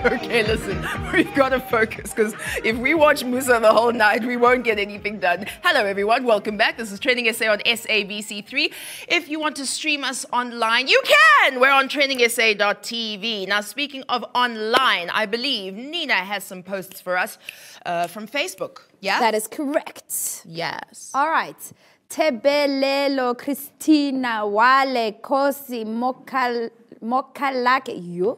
Okay, listen, we've got to focus because if we watch Musa the whole night, we won't get anything done. Hello, everyone. Welcome back. This is TrendingSA on SABC3. If you want to stream us online, you can. We're on TrendingSA.tv. Now, speaking of online, I believe Nina has some posts for us from Facebook. Yeah? That is correct. Yes. All right. Tebelelo Christina Wale Kosi Mokalake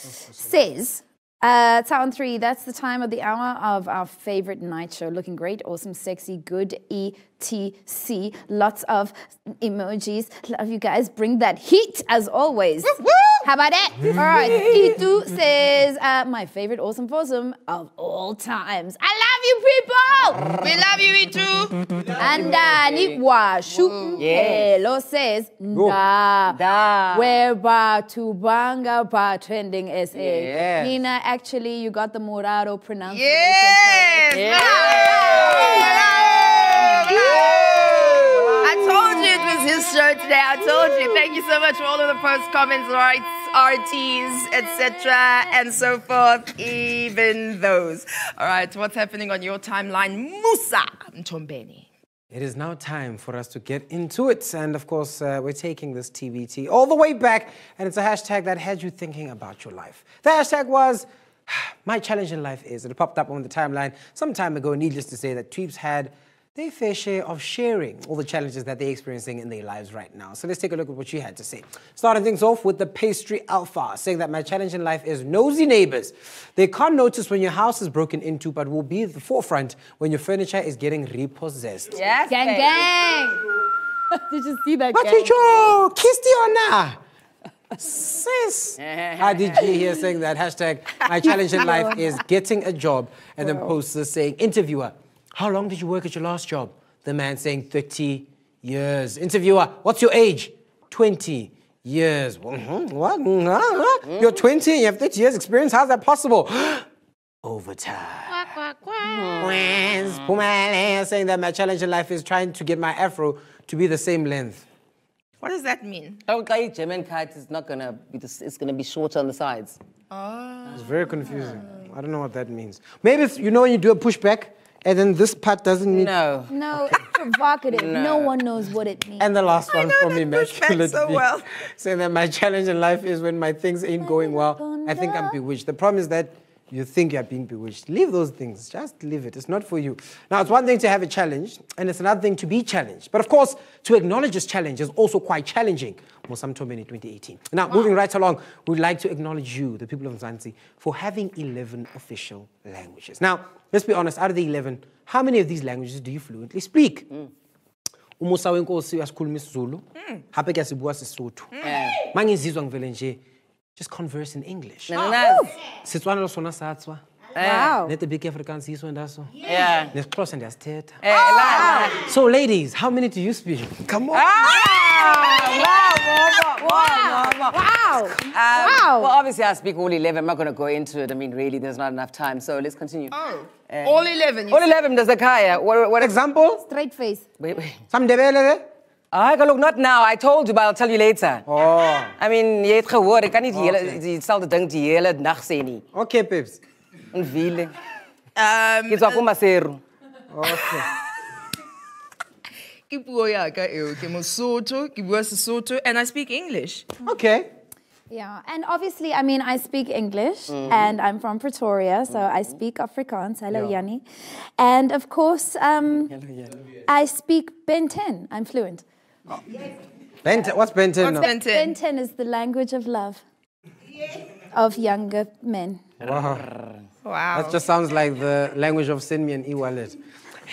says, Town 3, that's the time of the hour of our favorite night show. Looking great, awesome, sexy, good, ETC. Lots of emojis. Love you guys. Bring that heat as always. Woo, woo! How about that? All right. Itu says, my favorite awesome foursome of all times. I love you, people. We love you, Itu. And Niwa Shupelo says, Da. Whereby to Banga by TrendingSA. Yes. Nina, actually, you got the Morado pronunciation. Yes! I told you it was his show today. I told you. Thank you so much for all of the posts, comments, rights, RTs, etc., and so forth, even those. All right, what's happening on your timeline? Musa Mtombeni. It is now time for us to get into it. And of course, we're taking this TBT all the way back. And it's a hashtag that had you thinking about your life. The hashtag was, my challenge in life is. It popped up on the timeline some time ago. Needless to say that tweeps had their fair share of sharing all the challenges that they're experiencing in their lives right now. So let's take a look at what you had to say. Starting things off with the Pastry Alpha, saying that my challenge in life is nosy neighbors. They can't notice when your house is broken into, but will be at the forefront when your furniture is getting repossessed. Yes, Gang, gang. Did you see that, But gang? you kissed you now. Sis. How did you hear saying that? Hashtag, my challenge in life is getting a job. And then posters saying, interviewer, how long did you work at your last job? The man saying 30 years. Interviewer, what's your age? 20 years. What? You're 20 and you have 30 years experience? How's that possible? Overtime. Saying that my challenge in life is trying to get my afro to be the same length. What does that mean? Okay, German cut is not gonna be. It's gonna be shorter on the sides. Oh. It's very confusing. I don't know what that means. Maybe it's, you know when you do a pushback and then this part doesn't mean. No. No, it's provocative. No one knows what it means. And the last one from Immaculate so well. saying that my challenge in life is when my things ain't going well, I think I'm bewitched. The problem is that you think you're being bewitched. Leave those things. Just leave it. It's not for you. Now, it's one thing to have a challenge, and it's another thing to be challenged. But of course, to acknowledge this challenge is also quite challenging. Musa Mtombeni 2018. Now, moving right along, we'd like to acknowledge you, the people of Mzansi, for having 11 official languages. Now, let's be honest, out of the 11, how many of these languages do you fluently speak? Umusa wenkosi uyasikhuluma isiZulu, hape kuyasibuya isiSotho. Mangizizwa ngivele nje, just converse in English. Setswana lo sona satswa. Wow. Let the big Afrikaans hiso ndaso. Yeah. Nesixhosa ndiyasithetha. So ladies, how many do you speak? Come on. Wow. Well, obviously I speak all 11. I'm not gonna go into it. I mean, really, there's not enough time. So let's continue. Oh. All 11. All 11. There's a kaya. What Example? Straight face. Wait. Some Ndebele? I look, not now. I told you, but I'll tell you later. Oh. I mean, jy het gehoor. Ek kan nie dieselfde ding die hele nag sê nie. Okay, Pips. Onvile. Ke tswa ko Maseru. Okay. Ke puo ya ka eo, ke Mosotho, ke bua Sesotho, and I speak English. Okay. Yeah, and obviously, I mean, I speak English, and I'm from Pretoria, so I speak Afrikaans. Hello, Yanni. And of course, I speak Ben 10. I'm fluent. Ben 10. What's Ben 10? What's Ben 10? Ben 10 is the language of love of younger men. Wow. Wow. That just sounds like the language of send me an e-wallet.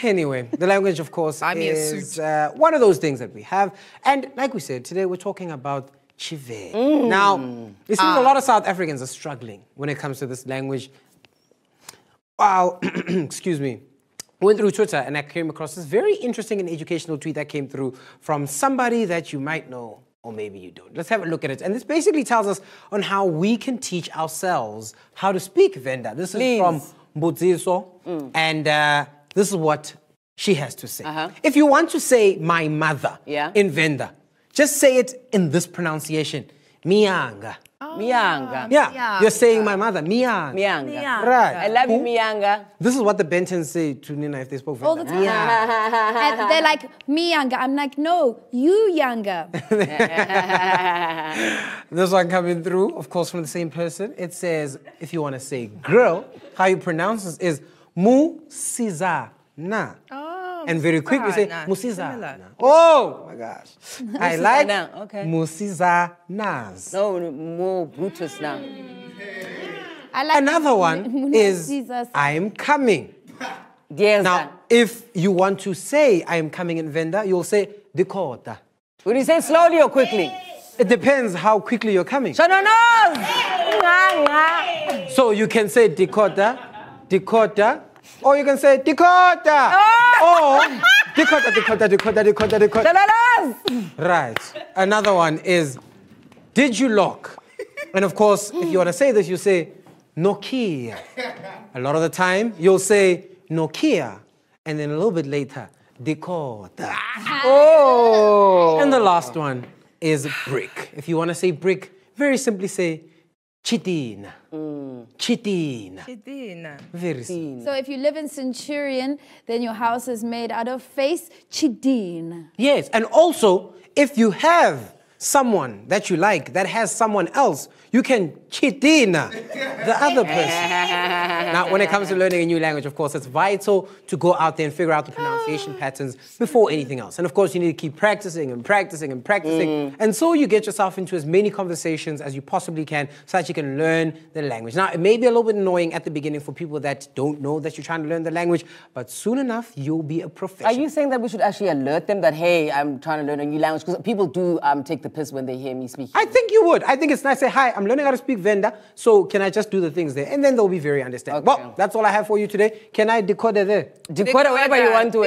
Anyway, the language, of course, Buy me a is one of those things that we have. And like we said, today we're talking about Chive. Now, it seems a lot of South Africans are struggling when it comes to this language. Wow, excuse me. Went through Twitter and I came across this very interesting and educational tweet that came through from somebody that you might know or maybe you don't. Let's have a look at it. And this basically tells us on how we can teach ourselves how to speak Venda. This is from Mbudziso, and this is what she has to say. If you want to say my mother in Venda, just say it in this pronunciation. Mianga. Mianga. Yeah, you're saying my mother, Mianga. Mianga. Right. I love you, Mianga. This is what the Bentons say to Nina if they spoke All the Venda. time. And they're like, me younger. I'm like, no, you younger. This one coming through, of course, from the same person. It says, if you want to say girl, how you pronounce this is Musizana. And very quick, we say Musizana. Oh my gosh. I like Musizanas. No, more Brutus now. I like Another one is I'm coming. Yes. Now, if you want to say I'm coming in Venda, you'll say Dakota. Will you say slowly or quickly? It depends how quickly you're coming. So you can say Dakota, Dakota, or you can say Dakota. Or Dakota. Right. Another one is, did you lock? And of course, if you want to say this, you say Nokia. A lot of the time, you'll say Nokia. And then a little bit later, Dakota. Oh. And the last one is brick. If you want to say brick, very simply say Chitina. Chitina. Very simple. So if you live in Centurion, then your house is made out of face chidin. Yes, and also, if you have someone that you like that has someone else, you can chitina the other person. Now, when it comes to learning a new language, of course, it's vital to go out there and figure out the pronunciation patterns before anything else. And of course, you need to keep practicing and practicing and practicing. And so you get yourself into as many conversations as you possibly can so that you can learn the language. Now, it may be a little bit annoying at the beginning for people that don't know that you're trying to learn the language, but soon enough, you'll be a professional. Are you saying that we should actually alert them that, hey, I'm trying to learn a new language? Because people do take the piss when they hear me speak. I think you would. I think it's nice to say, hi, I'm learning how to speak Venda, so can I just do the things there? And then they'll be very understanding. Okay. Well, that's all I have for you today. Can I decode it there? Decode whatever you want to.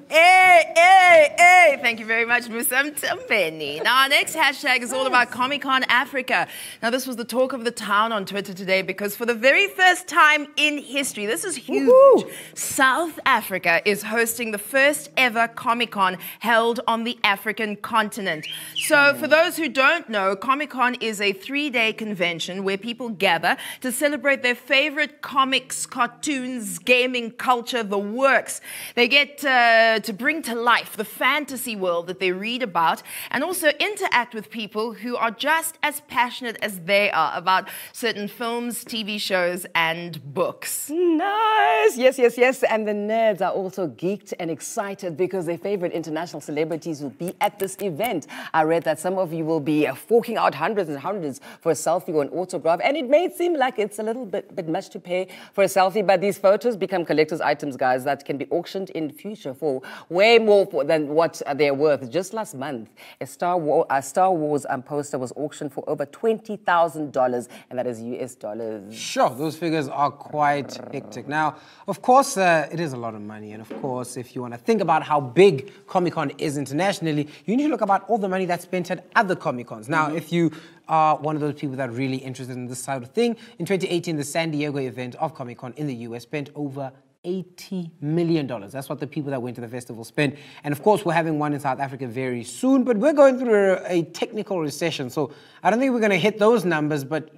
Hey, thank you very much, Musa Mtambeni. Now, our next hashtag is all about ComicCon Africa. Now, this was the talk of the town on Twitter today because for the very first time in history, this is huge, South Africa is hosting the first ever ComicCon held on the African continent. So, for those who don't know, ComicCon is a 3-day convention where people gather to celebrate their favorite comics, cartoons, gaming, culture, the works. They get to bring to life the fantasy world that they read about and also interact with people who are just as passionate as they are about certain films, TV shows, and books. Nice. Yes. And the nerds are also geeked and excited because their favorite international celebrities will be at this event. I read that some of you will be forking out hundreds and hundreds for a selfie or an autograph, and it may seem like it's a little bit much to pay for a selfie, but these photos become collector's items, guys, that can be auctioned in future for way more than what they're worth. Just last month, a Star Wars poster was auctioned for over $20,000, and that is US dollars. Sure, those figures are quite hectic. Now, of course, it is a lot of money, and of course, if you want to think about how big Comic-Con is internationally, you need to look about all the money that's spent at other Comic-Cons. Now, if you are one of those people that are really interested in this side of thing, in 2018, the San Diego event of Comic-Con in the US spent over $80 million. That's what the people that went to the festival spent. And of course, we're having one in South Africa very soon, but we're going through a technical recession. So I don't think we're going to hit those numbers, but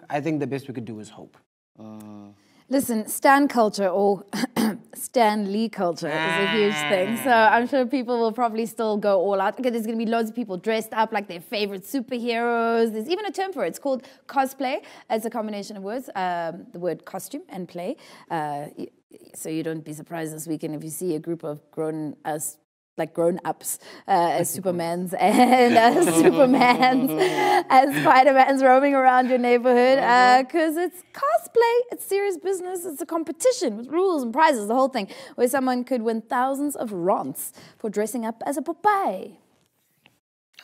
I think the best we could do is hope. Listen, Stan culture or Stan Lee culture is a huge thing. So I'm sure people will probably still go all out. Okay, there's going to be loads of people dressed up like their favorite superheroes. There's even a term for it. It's called cosplay. It's a combination of words, the word costume and play. So you don't be surprised this weekend if you see a group of grown-ups as Supermans and as Spider-Mans roaming around your neighborhood because it's cosplay, it's serious business, it's a competition with rules and prizes, the whole thing, where someone could win thousands of rands for dressing up as a Popeye.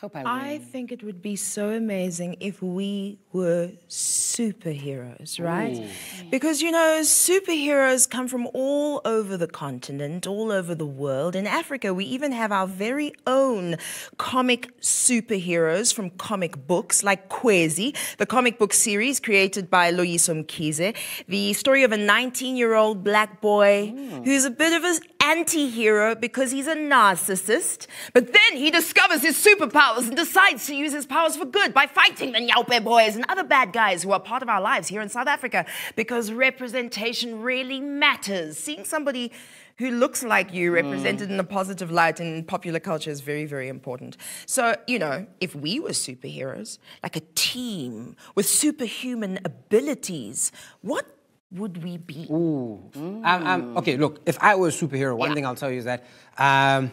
I think it would be so amazing if we were superheroes, right? Because, superheroes come from all over the continent, all over the world. In Africa, we even have our very own comic superheroes from comic books, like Kwezi, the comic book series created by Loyiso Mkhize, the story of a 19-year-old black boy who's a bit of an anti-hero because he's a narcissist. But then he discovers his superpowers and decides to use his powers for good by fighting the Nyaupe boys and other bad guys who are part of our lives here in South Africa, because representation really matters. Seeing somebody who looks like you represented in a positive light in popular culture is very, very important. So, you know, if we were superheroes, like a team with superhuman abilities, what would we be? Okay, look, if I were a superhero, one thing I'll tell you is that I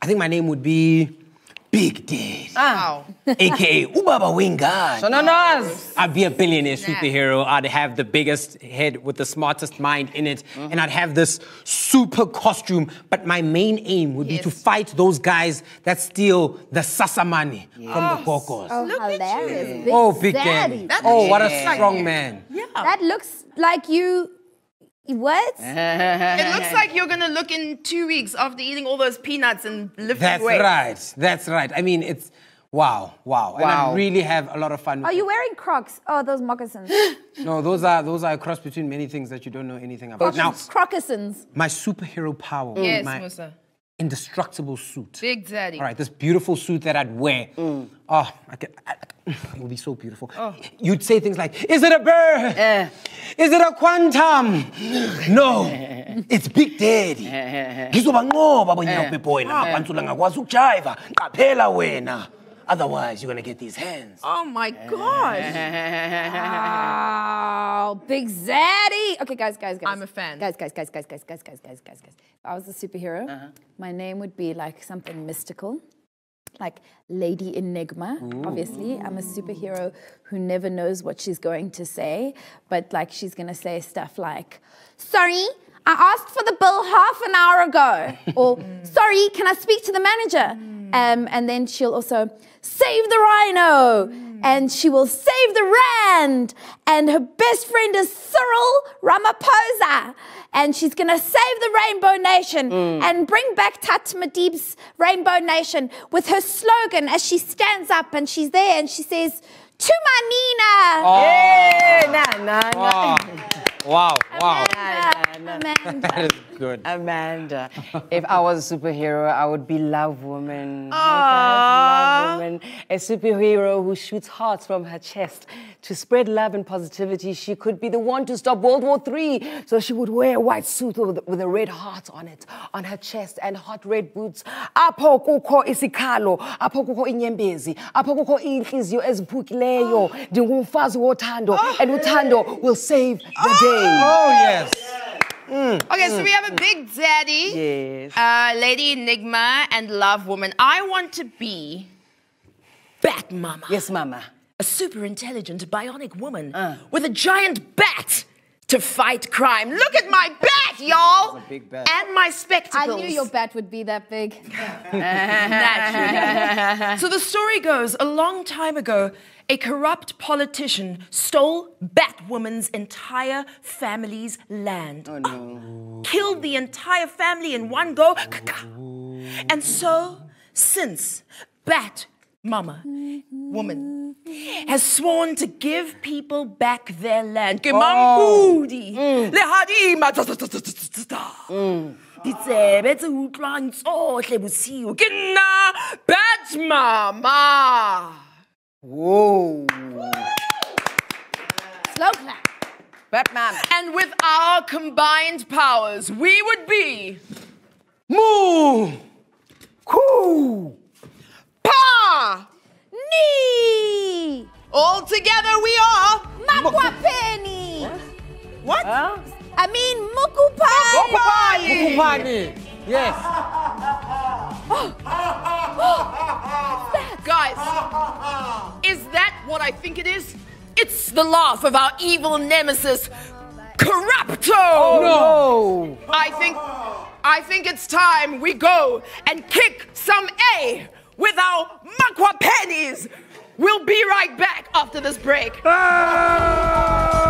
think my name would be Big Daddy. Wow. AKA Ubaba Wingard. Sononos. I'd be a billionaire superhero. I'd have the biggest head with the smartest mind in it. And I'd have this super costume. But my main aim would be to fight those guys that steal the sasa money from the Kokos. Oh, Look at hilarious. you. Big Daddy. Oh, what a strong man. Yeah. That looks like you... What? It looks like you're going to look in 2 weeks after eating all those peanuts and lifting weights. That's right. I mean, it's wow. And I really have a lot of fun with Are you wearing Crocs? Oh, those moccasins. No, those are a cross between many things that you don't know anything about. Now, Croccasins. my superhero power, Yes, my Musa. indestructible suit. Big Daddy. All right, this beautiful suit that I'd wear. Oh, it would be so beautiful. You'd say things like, is it a bird? Is it a quantum? No, it's Big Daddy. Ngizobanqoba abonyawupe boy namabantula ngakwazi ukujiva. Qaphela wena. Otherwise, you're going to get these hands. Oh my gosh. Wow, Big Zaddy. Okay, guys. I'm a fan. Guys. If I was a superhero, my name would be like something mystical, like Lady Enigma. Obviously, I'm a superhero who never knows what she's going to say, but like she's going to say stuff like, sorry, I asked for the bill half an hour ago. Or, sorry, can I speak to the manager? And then she'll also save the rhino. And she will save the rand. And her best friend is Cyril Ramaphosa. And she's going to save the Rainbow Nation and bring back Tat Madib's Rainbow Nation with her slogan as she stands up and she's there and she says, Tumanina. Wow. Amanda. That is good. Amanda. If I was a superhero, I would be Love Woman. Aww. Love Woman. A superhero who shoots hearts from her chest to spread love and positivity. She could be the one to stop World War III. So she would wear a white suit with a red heart on it, on her chest, and hot red boots. Apho kukho isikhalo, apho kukho inyembezi, apho kukho inhliziyo eziphukileyo, ndingumfazi wothando, and uthando will save the day. Oh, yes. Okay, so we have a Big Daddy, Lady Enigma, and Love Woman. I want to be Bat Mama. Yes, Mama. A super intelligent bionic woman with a giant bat to fight crime. Look at my bat, y'all! That's a big bat. And my spectacles. I knew your bat would be that big. Naturally. So the story goes, a long time ago, a corrupt politician stole Batwoman's entire family's land. Oh, no. Killed the entire family in one go. And so, since Woman has sworn to give people back their land. Gemambudi. Lehadima. Ditsebe tse utlwang tsohle bosiu. Ke nna Batmama. Whoa. Slow clap. Batman. And with our combined powers, we would be Moo! Cool. Pa! Ni! All together we are Makwapeni! what? I mean, Mukupani! Mukupani. Yes. Guys, is that what I think it is? It's the laugh of our evil nemesis, Corrupto! No. I think it's time we go and kick some A with our Makwa pennies. We'll be right back after this break. Ah!